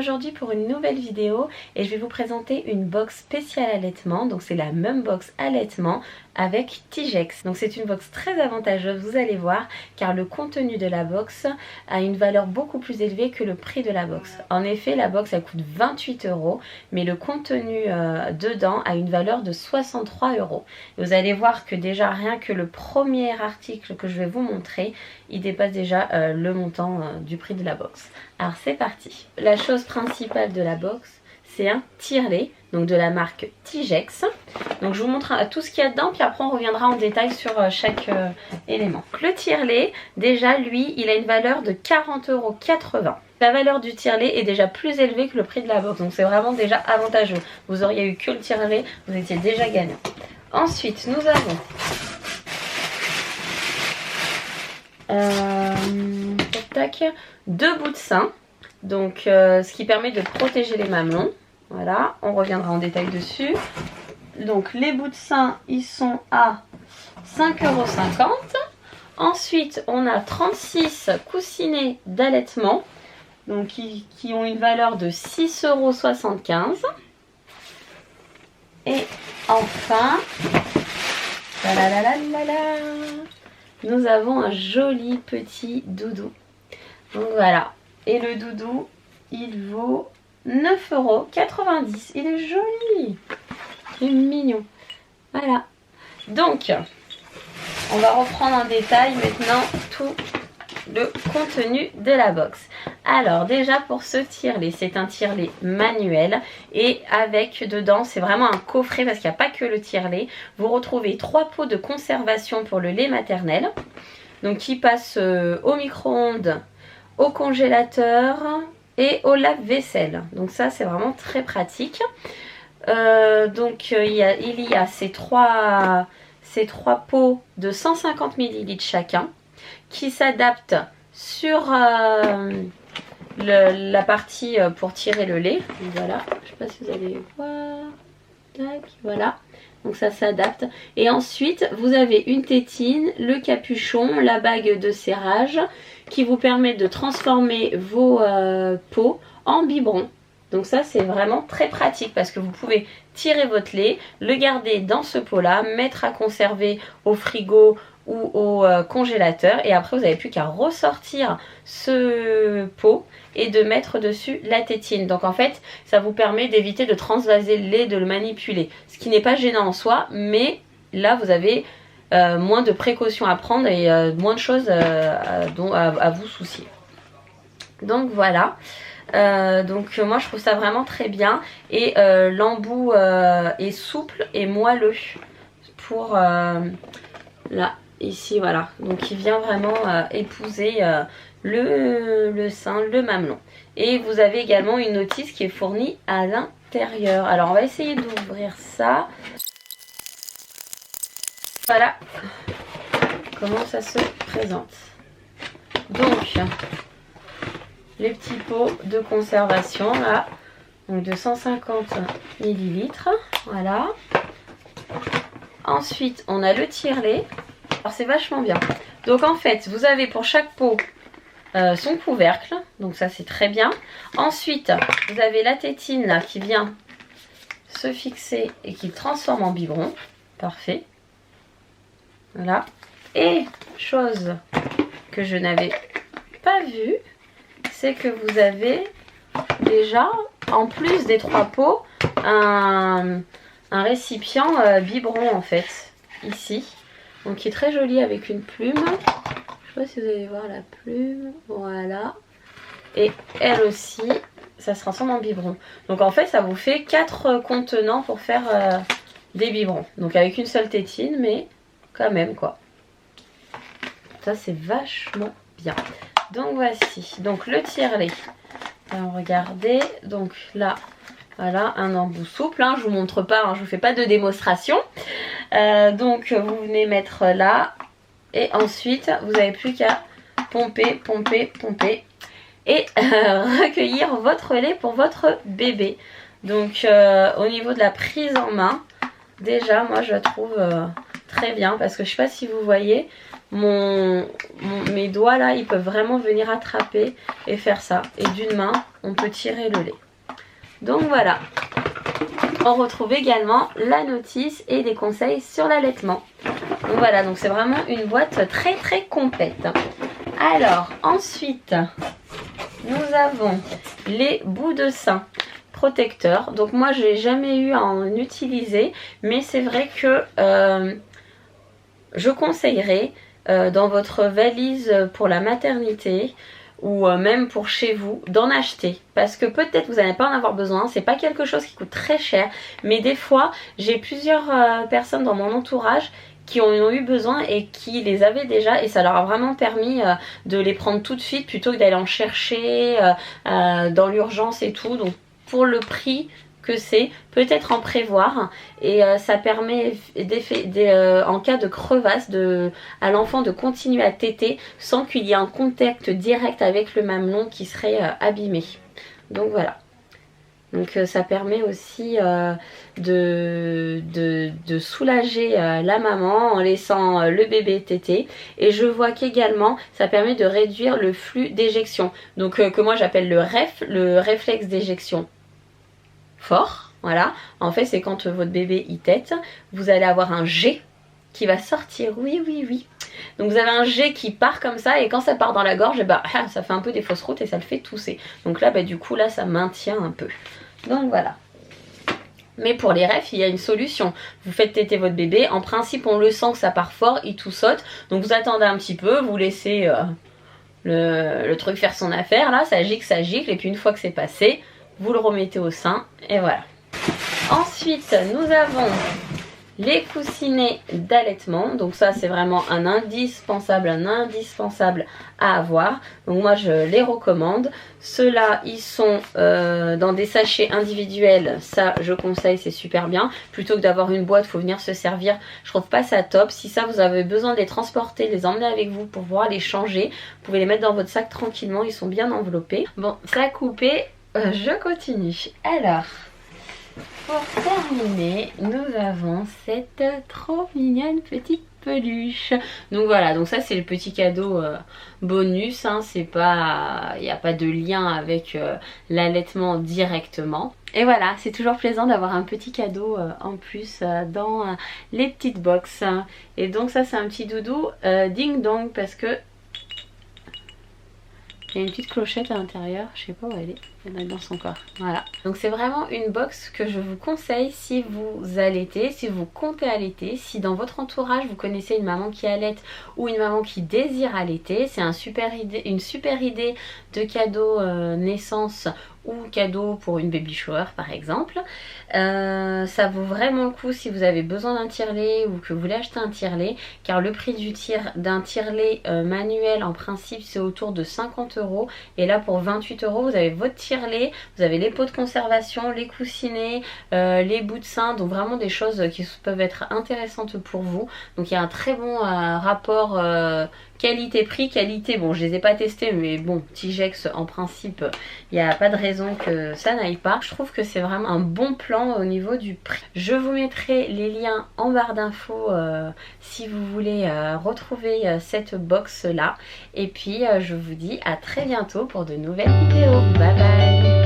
aujourd'hui pour une nouvelle vidéo et je vais vous présenter une box spéciale allaitement. Donc c'est la même box allaitement avec Tigex. Donc c'est une box très avantageuse, vous allez voir, car le contenu de la box a une valeur beaucoup plus élevée que le prix de la box. En effet, la box elle coûte 28 €, mais le contenu dedans a une valeur de 63 €. Vous allez voir que déjà rien que le premier article que je vais vous montrer, il dépasse déjà le montant du prix de la box. Alors c'est parti. La chose principale de la box, c'est un tire-lait, donc de la marque Tigex. Donc je vous montre tout ce qu'il y a dedans, puis après on reviendra en détail sur chaque élément. Le tire-lait, déjà lui, il a une valeur de 40,80 €. La valeur du tire-lait est déjà plus élevée que le prix de la box, donc c'est vraiment déjà avantageux. Vous auriez eu que le tire-lait, vous étiez déjà gagnant. Ensuite, nous avons deux bouts de sein, donc ce qui permet de protéger les mamelons. Voilà, on reviendra en détail dessus. Donc les bouts de sein, ils sont à 5,50 €. Ensuite, on a 36 coussinets d'allaitement, donc qui ont une valeur de 6,75 €. Et enfin, nous avons un joli petit doudou. Donc voilà, et le doudou, il vaut 9,90 €. Il est joli, il est mignon. Voilà, donc on va reprendre en détail maintenant tout le contenu de la box. Alors déjà pour ce tire-lait, c'est un tire-lait manuel et avec dedans, c'est vraiment un coffret parce qu'il n'y a pas que le tire-lait. Vous retrouvez 3 pots de conservation pour le lait maternel, donc qui passent au micro-ondes, au congélateur et au lave-vaisselle. Donc ça c'est vraiment très pratique. Donc il y a ces trois pots de 150 ml chacun qui s'adaptent sur la partie pour tirer le lait. Voilà, je sais pas si vous allez voir. Tac, voilà. Donc ça s'adapte. Et ensuite, vous avez une tétine, le capuchon, la bague de serrage qui vous permet de transformer vos pots en biberon. Donc ça, c'est vraiment très pratique parce que vous pouvez tirer votre lait, le garder dans ce pot-là, mettre à conserver au frigo ou au congélateur, et après vous n'avez plus qu'à ressortir ce pot et de mettre dessus la tétine. Donc en fait ça vous permet d'éviter de transvaser le lait, de le manipuler, ce qui n'est pas gênant en soi, mais là vous avez moins de précautions à prendre et moins de choses à vous soucier. Donc voilà. Donc moi je trouve ça vraiment très bien, et l'embout est souple et moelleux pour là, ici, voilà. Donc il vient vraiment épouser le sein, le mamelon. Et vous avez également une notice qui est fournie à l'intérieur. Alors on va essayer d'ouvrir ça. Voilà comment ça se présente. Donc les petits pots de conservation là, donc de 150 ml. Voilà. Ensuite, on a le tire-lait. Alors c'est vachement bien. Donc en fait, vous avez pour chaque pot son couvercle. Donc ça c'est très bien. Ensuite, vous avez la tétine là qui vient se fixer et qui transforme en biberon. Parfait. Voilà. Et chose que je n'avais pas vue, c'est que vous avez déjà, en plus des 3 pots, un récipient biberon en fait, ici. Donc qui est très joli avec une plume. Je sais pas si vous allez voir la plume. Voilà. Et elle aussi, ça se transforme en biberon. Donc en fait ça vous fait 4 contenants pour faire des biberons. Donc avec une seule tétine, mais quand même quoi. Ça c'est vachement bien. Donc voici, donc le tire-lait. Alors regardez, donc là, voilà un embout souple, hein, je vous montre pas, hein, je vous fais pas de démonstration. Donc vous venez mettre là, et ensuite vous n'avez plus qu'à pomper, pomper, pomper, et recueillir votre lait pour votre bébé. Donc au niveau de la prise en main, déjà moi je la trouve très bien parce que je sais pas si vous voyez mes doigts là, ils peuvent vraiment venir attraper et faire ça. Et d'une main, on peut tirer le lait. Donc voilà. On retrouve également la notice et des conseils sur l'allaitement. Donc voilà, donc c'est vraiment une boîte très très complète. Alors ensuite, nous avons les bouts de sein protecteurs. Donc moi je n'ai jamais eu à en utiliser, mais c'est vrai que je conseillerais dans votre valise pour la maternité ou même pour chez vous d'en acheter, parce que peut-être vous n'allez pas en avoir besoin. C'est pas quelque chose qui coûte très cher, mais des fois j'ai plusieurs personnes dans mon entourage qui en ont eu besoin et qui les avaient déjà, et ça leur a vraiment permis de les prendre tout de suite plutôt que d'aller en chercher dans l'urgence et tout. Donc pour le prix que c'est, peut-être en prévoir, et ça permet en cas de crevasse à l'enfant de continuer à téter sans qu'il y ait un contact direct avec le mamelon qui serait abîmé. Donc voilà. Donc ça permet aussi de soulager la maman en laissant le bébé téter. Et je vois qu'également ça permet de réduire le flux d'éjection. Donc que moi j'appelle le réflexe d'éjection fort. Voilà, en fait c'est quand votre bébé il tète, vous allez avoir un jet qui va sortir, oui. Donc vous avez un jet qui part comme ça, et quand ça part dans la gorge, bah, ça fait un peu des fausses routes et ça le fait tousser. Donc là, bah, du coup, là ça maintient un peu. Donc voilà. Mais pour les refs, il y a une solution. Vous faites téter votre bébé, en principe on le sent que ça part fort, il tout saute. Donc vous attendez un petit peu, vous laissez le truc faire son affaire, là, ça gicle, et puis une fois que c'est passé, vous le remettez au sein, et voilà. Ensuite, nous avons les coussinets d'allaitement. Donc ça, c'est vraiment un indispensable à avoir. Donc moi, je les recommande. Ceux-là, ils sont dans des sachets individuels. Ça, je conseille, c'est super bien. Plutôt que d'avoir une boîte, il faut venir se servir. Je trouve pas ça top. Si ça, vous avez besoin de les transporter, les emmener avec vous pour pouvoir les changer, vous pouvez les mettre dans votre sac tranquillement. Ils sont bien enveloppés. Bon, ça a coupé. Je continue. Alors, pour terminer, nous avons cette trop mignonne petite peluche. Donc voilà, donc ça c'est le petit cadeau bonus, hein, c'est pas, il n'y a pas de lien avec l'allaitement directement. Et voilà, c'est toujours plaisant d'avoir un petit cadeau en plus dans les petites box. Et donc ça c'est un petit doudou ding dong, parce que il y a une petite clochette à l'intérieur, je sais pas où elle est, elle est dans son corps. Voilà. Donc c'est vraiment une box que je vous conseille si vous allaitez, si vous comptez allaiter, si dans votre entourage vous connaissez une maman qui allaite ou une maman qui désire allaiter. C'est une super idée de cadeau naissance ou cadeau pour une baby shower par exemple. Ça vaut vraiment le coup si vous avez besoin d'un tire-lait ou que vous voulez acheter un tire-lait, car le prix d'un tire-lait manuel en principe c'est autour de 50 €, et là pour 28 € vous avez votre tire-lait, vous avez les pots de conservation, les coussinets, les bouts de sein, donc vraiment des choses qui peuvent être intéressantes pour vous. Donc il y a un très bon rapport qualité-prix. Qualité, bon je les ai pas testés, mais bon, Tigex en principe il n'y a pas de raison que ça n'aille pas. Je trouve que c'est vraiment un bon plan au niveau du prix. Je vous mettrai les liens en barre d'infos si vous voulez retrouver cette box là. Et puis je vous dis à très bientôt pour de nouvelles vidéos. Bye bye.